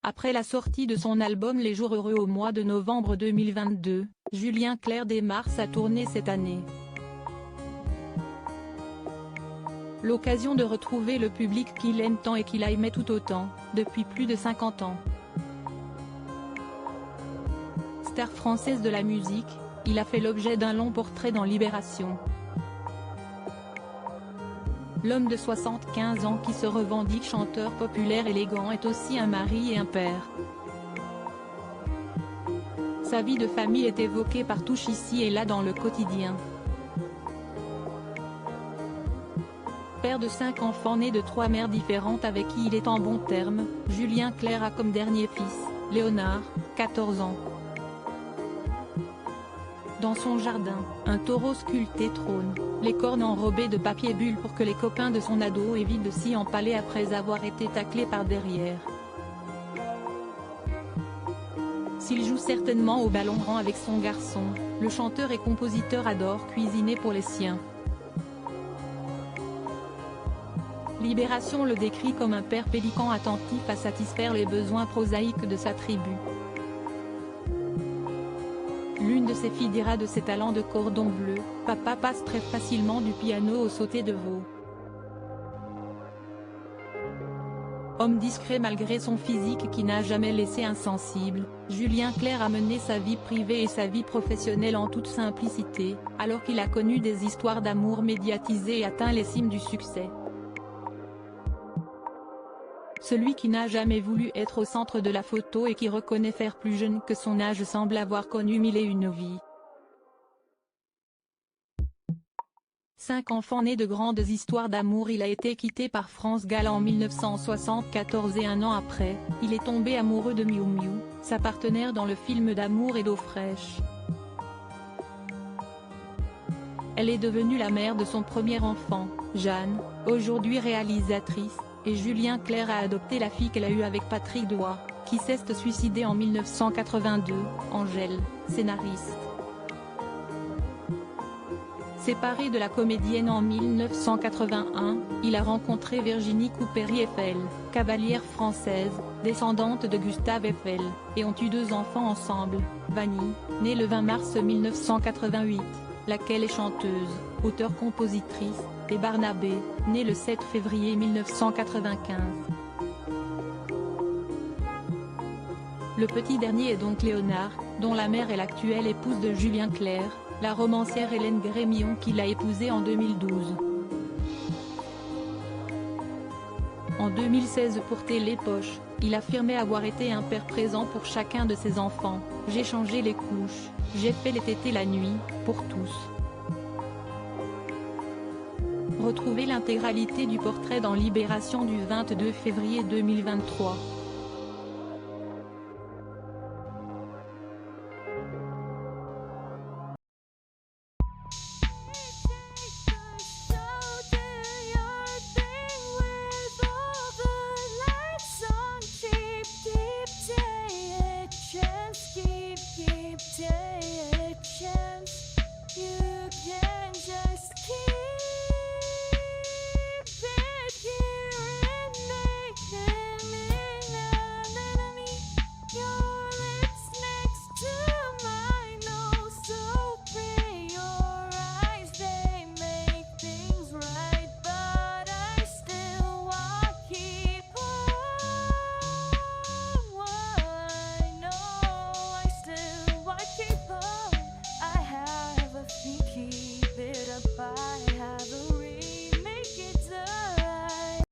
Après la sortie de son album Les Jours Heureux au mois de novembre 2022, Julien Clerc démarre sa tournée cette année. L'occasion de retrouver le public qu'il aime tant et qu'il aimait tout autant, depuis plus de 50 ans. Star française de la musique, il a fait l'objet d'un long portrait dans Libération. L'homme de 75 ans qui se revendique chanteur populaire élégant est aussi un mari et un père. Sa vie de famille est évoquée par touche ici et là dans le quotidien. Père de 5 enfants nés de 3 mères différentes avec qui il est en bons termes, Julien Clerc a comme dernier fils, Léonard, 14 ans. Dans son jardin, un taureau sculpté trône, les cornes enrobées de papier bulle pour que les copains de son ado évitent de s'y empaler après avoir été taclés par derrière. S'il joue certainement au ballon rond avec son garçon, le chanteur et compositeur adore cuisiner pour les siens. Libération le décrit comme un père pélican attentif à satisfaire les besoins prosaïques de sa tribu. L'une de ses filles dira de ses talents de cordon bleu, « Papa passe très facilement du piano au sauté de veau ». Homme discret malgré son physique qui n'a jamais laissé insensible, Julien Clerc a mené sa vie privée et sa vie professionnelle en toute simplicité, alors qu'il a connu des histoires d'amour médiatisées et atteint les cimes du succès. Celui qui n'a jamais voulu être au centre de la photo et qui reconnaît faire plus jeune que son âge semble avoir connu mille et une vies. 5 enfants nés de grandes histoires d'amour. Il a été quitté par France Gall en 1974 et un an après, il est tombé amoureux de Miu Miu, sa partenaire dans le film d'amour et d'eau fraîche. Elle est devenue la mère de son premier enfant, Jeanne, aujourd'hui réalisatrice, et Julien Clerc a adopté la fille qu'elle a eue avec Patrick Doigt, qui s'est suicidé en 1982, Angèle, scénariste. Séparé de la comédienne en 1981, il a rencontré Virginie Coupéry-Eiffel, cavalière française, descendante de Gustave Eiffel, et ont eu 2 enfants ensemble, Vanny, née le 20 mars 1988, laquelle est chanteuse, auteure-compositrice, et Barnabé, né le 7 février 1995. Le petit dernier est donc Léonard, dont la mère est l'actuelle épouse de Julien Clerc, la romancière Hélène Grémillon qui l'a épousé en 2012. En 2016 pour Télépoche, il affirmait avoir été un père présent pour chacun de ses enfants. « J'ai changé les couches, j'ai fait les tétés la nuit, pour tous ». Retrouvez l'intégralité du portrait dans Libération du 22 février 2023.